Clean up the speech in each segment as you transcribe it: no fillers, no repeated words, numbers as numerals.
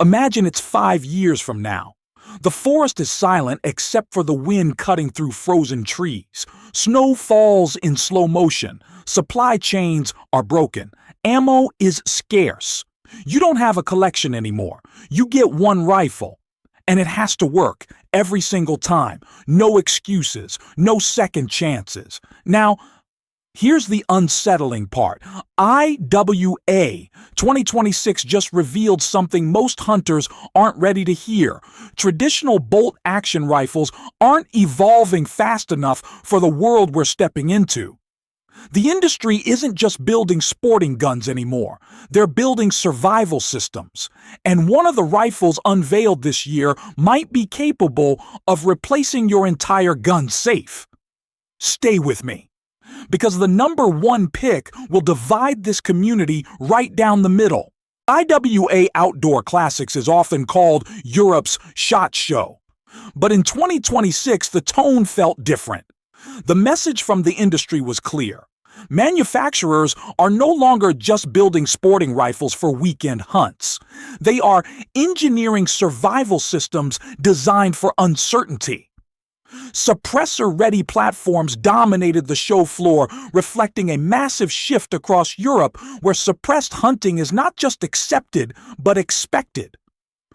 Imagine it's 5 years from now. The forest is silent except for the wind cutting through frozen trees. Snow falls in slow motion. Supply chains are broken. Ammo is scarce. You don't have a collection anymore. You get one rifle. And it has to work every single time. No excuses, no second chances. Now, here's the unsettling part. IWA 2026 just revealed something most hunters aren't ready to hear. Traditional bolt-action rifles aren't evolving fast enough for the world we're stepping into. The industry isn't just building sporting guns anymore. They're building survival systems. And one of the rifles unveiled this year might be capable of replacing your entire gun safe. Stay with me, because the number one pick will divide this community right down the middle. IWA OutdoorClassics is often called Europe's SHOT Show. But in 2026, the tone felt different. The message from the industry was clear. Manufacturers are no longer just building sporting rifles for weekend hunts. They are engineering survival systems designed for uncertainty. Suppressor-ready platforms dominated the show floor, reflecting a massive shift across Europe where suppressed hunting is not just accepted, but expected.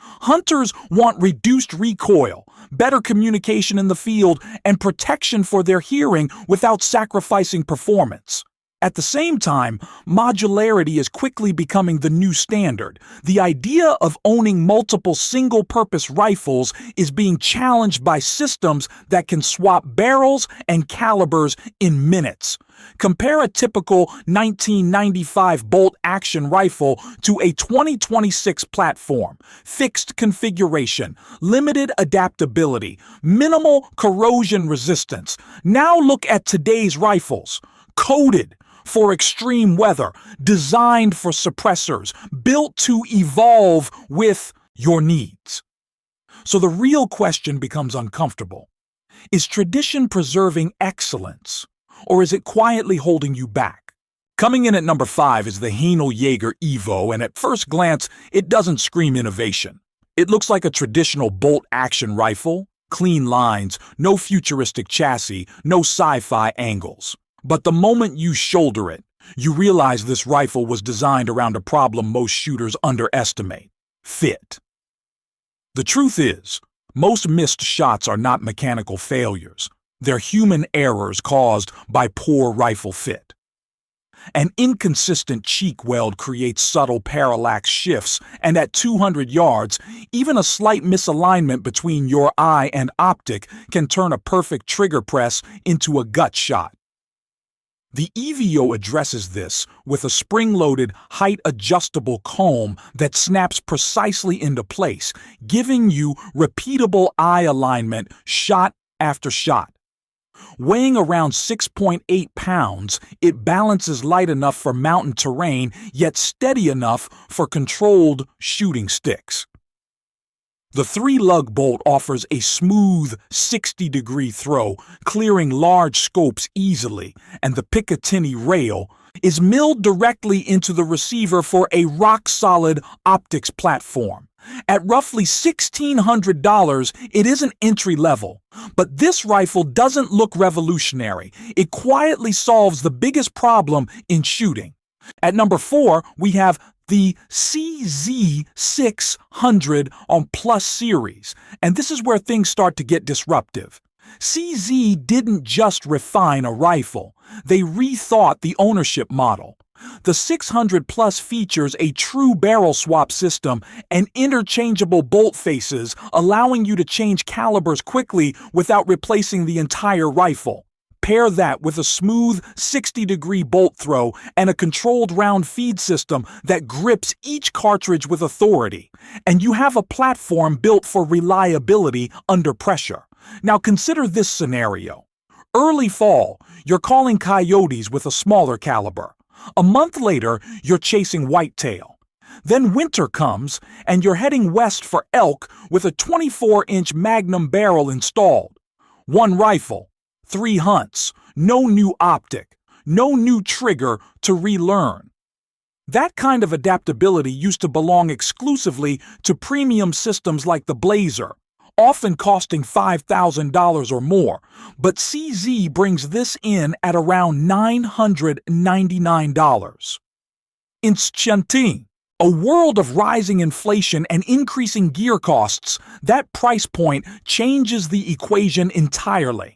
Hunters want reduced recoil, better communication in the field, and protection for their hearing without sacrificing performance. At the same time, modularity is quickly becoming the new standard. The idea of owning multiple single-purpose rifles is being challenged by systems that can swap barrels and calibers in minutes. Compare a typical 1995 bolt-action rifle to a 2026 platform. Fixed configuration, limited adaptability, minimal corrosion resistance. Now look at today's rifles. Coated for extreme weather, designed for suppressors, built to evolve with your needs. So the real question becomes uncomfortable. Is tradition preserving excellence, or is it quietly holding you back? Coming in at number 5 is the Haenel Jaeger Evo, and at first glance, it doesn't scream innovation. It looks like a traditional bolt-action rifle, clean lines, no futuristic chassis, no sci-fi angles. But the moment you shoulder it, you realize this rifle was designed around a problem most shooters underestimate: fit. The truth is, most missed shots are not mechanical failures. They're human errors caused by poor rifle fit. An inconsistent cheek weld creates subtle parallax shifts, and at 200 yards, even a slight misalignment between your eye and optic can turn a perfect trigger press into a gut shot. The Evo addresses this with a spring-loaded, height-adjustable comb that snaps precisely into place, giving you repeatable eye alignment shot after shot. Weighing around 6.8 pounds, it balances light enough for mountain terrain, yet steady enough for controlled shooting sticks. The 3-lug bolt offers a smooth 60-degree throw, clearing large scopes easily, and the Picatinny rail is milled directly into the receiver for a rock-solid optics platform. At roughly $1,600, it isn't entry-level. But this rifle doesn't look revolutionary. It quietly solves the biggest problem in shooting. At number 4, we have the CZ600 on Plus Series, and this is where things start to get disruptive. CZ didn't just refine a rifle, they rethought the ownership model. The 600 Plus features a true barrel swap system and interchangeable bolt faces, allowing you to change calibers quickly without replacing the entire rifle. Pair that with a smooth 60-degree bolt throw and a controlled round feed system that grips each cartridge with authority, and you have a platform built for reliability under pressure. Now consider this scenario. Early fall, you're calling coyotes with a smaller caliber. A month later, you're chasing whitetail. Then winter comes, and you're heading west for elk with a 24-inch Magnum barrel installed. One rifle. 3 hunts, no new optic, no new trigger to relearn. That kind of adaptability used to belong exclusively to premium systems like the Blaser, often costing $5,000 or more, but CZ brings this in at around $999. Instantine. A world of rising inflation and increasing gear costs, that price point changes the equation entirely.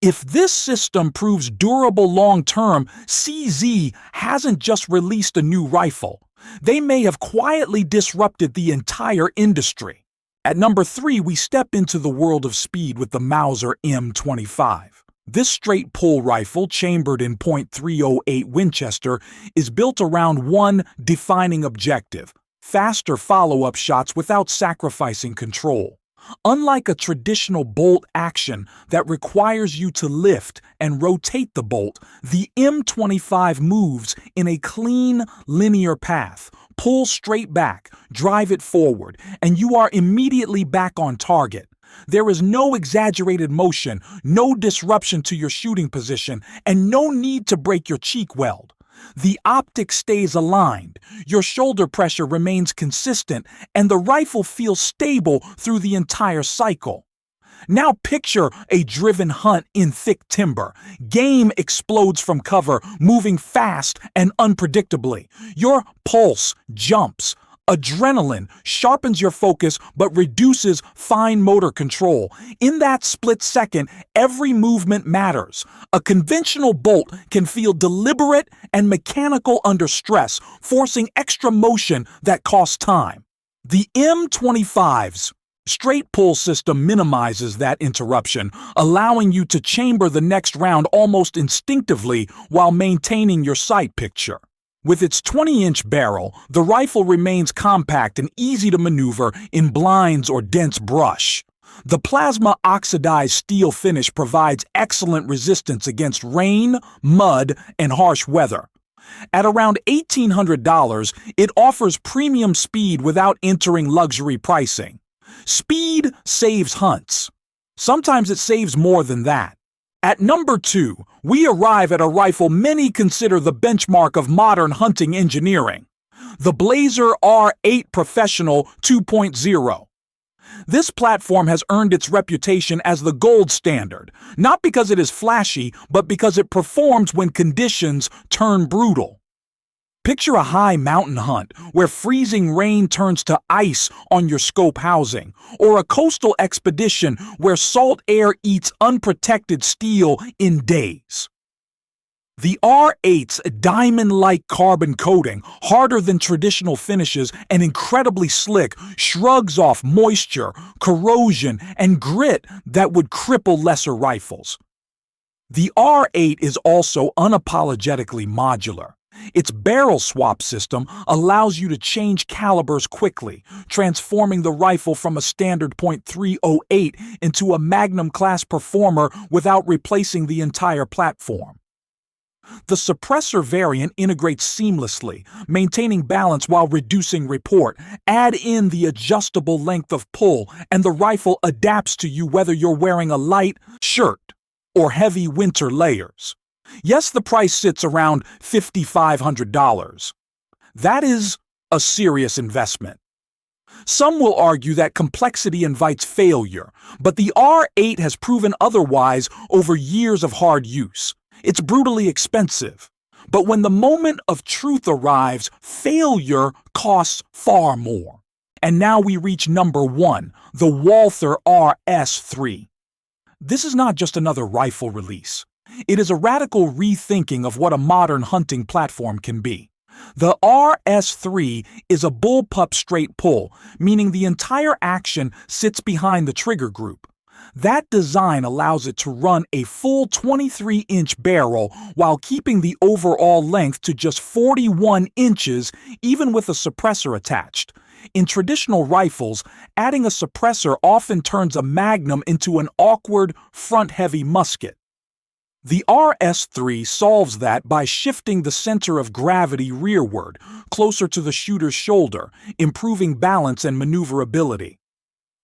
If this system proves durable long-term, CZ hasn't just released a new rifle. They may have quietly disrupted the entire industry. At number 3, we step into the world of speed with the Mauser M25. This straight-pull rifle, chambered in .308 Winchester, is built around one defining objective: faster follow-up shots without sacrificing control. Unlike a traditional bolt action that requires you to lift and rotate the bolt, the M25 moves in a clean, linear path. Pull straight back, drive it forward, and you are immediately back on target. There is no exaggerated motion, no disruption to your shooting position, and no need to break your cheek weld. The optic stays aligned, your shoulder pressure remains consistent, and the rifle feels stable through the entire cycle. Now picture a driven hunt in thick timber. Game explodes from cover, moving fast and unpredictably. Your pulse jumps. Adrenaline sharpens your focus but reduces fine motor control. In that split second, every movement matters. A conventional bolt can feel deliberate and mechanical under stress, forcing extra motion that costs time. The M25's straight pull system minimizes that interruption, allowing you to chamber the next round almost instinctively while maintaining your sight picture. With its 20-inch barrel, the rifle remains compact and easy to maneuver in blinds or dense brush. The plasma oxidized steel finish provides excellent resistance against rain, mud, and harsh weather. At around $1,800, it offers premium speed without entering luxury pricing. Speed saves hunts. Sometimes it saves more than that. At number 2, we arrive at a rifle many consider the benchmark of modern hunting engineering: the Blaser R8 Professional 2.0. This platform has earned its reputation as the gold standard, not because it is flashy, but because it performs when conditions turn brutal. Picture a high mountain hunt where freezing rain turns to ice on your scope housing, or a coastal expedition where salt air eats unprotected steel in days. The R8's diamond-like carbon coating, harder than traditional finishes and incredibly slick, shrugs off moisture, corrosion, and grit that would cripple lesser rifles. The R8 is also unapologetically modular. Its barrel swap system allows you to change calibers quickly, transforming the rifle from a standard .308 into a Magnum-class performer without replacing the entire platform. The suppressor variant integrates seamlessly, maintaining balance while reducing report. Add in the adjustable length of pull, and the rifle adapts to you whether you're wearing a light shirt or heavy winter layers. Yes, the price sits around $5,500. That is a serious investment. Some will argue that complexity invites failure, but the R8 has proven otherwise over years of hard use. It's brutally expensive. But when the moment of truth arrives, failure costs far more. And now we reach number 1, the Walther RS3. This is not just another rifle release. It is a radical rethinking of what a modern hunting platform can be. The RS3 is a bullpup straight pull, meaning the entire action sits behind the trigger group. That design allows it to run a full 23-inch barrel while keeping the overall length to just 41 inches, even with a suppressor attached. In traditional rifles, adding a suppressor often turns a Magnum into an awkward, front-heavy musket. The RS3 solves that by shifting the center of gravity rearward, closer to the shooter's shoulder, improving balance and maneuverability.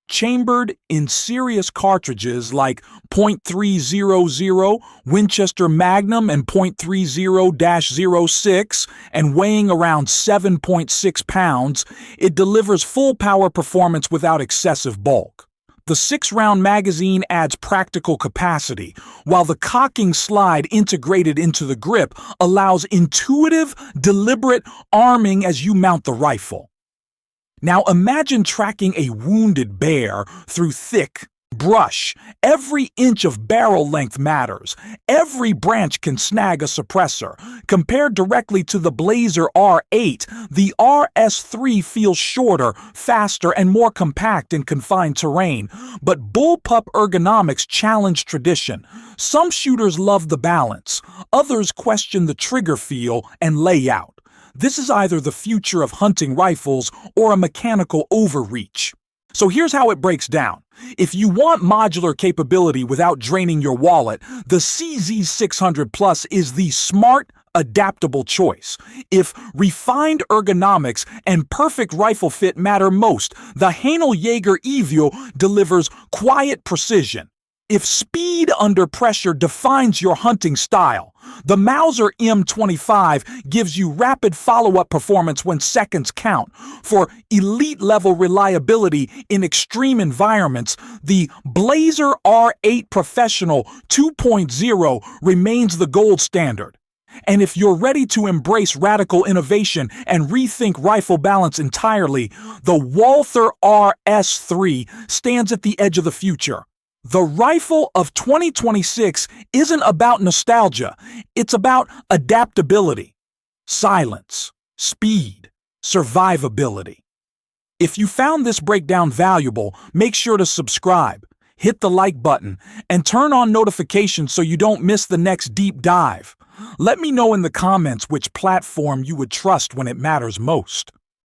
chambered in serious cartridges like .300 Winchester Magnum and .30-06 and weighing around 7.6 pounds, it delivers full power performance without excessive bulk. The 6-round magazine adds practical capacity, while the cocking slide integrated into the grip allows intuitive, deliberate arming as you mount the rifle. Now imagine tracking a wounded bear through thick brush. Every inch of barrel length matters. Every branch can snag a suppressor. Compared directly to the Blaser R8, the RS3 feels shorter, faster, and more compact in confined terrain. But bullpup ergonomics challenge tradition. Some shooters love the balance. Others question the trigger feel and layout. This is either the future of hunting rifles or a mechanical overreach. So here's how it breaks down. If you want modular capability without draining your wallet, the CZ600 Plus is the smart, adaptable choice. If refined ergonomics and perfect rifle fit matter most, the Haenel Jaeger Evo delivers quiet precision. If speed under pressure defines your hunting style, the Mauser M25 gives you rapid follow-up performance when seconds count. For elite-level reliability in extreme environments, the Blaser R8 Professional 2.0 remains the gold standard. And if you're ready to embrace radical innovation and rethink rifle balance entirely, the Walther RS3 stands at the edge of the future. The rifle of 2026 isn't about nostalgia, it's about adaptability, silence, speed, survivability. If you found this breakdown valuable, make sure to subscribe, hit the like button, and turn on notifications so you don't miss the next deep dive. Let me know in the comments which platform you would trust when it matters most.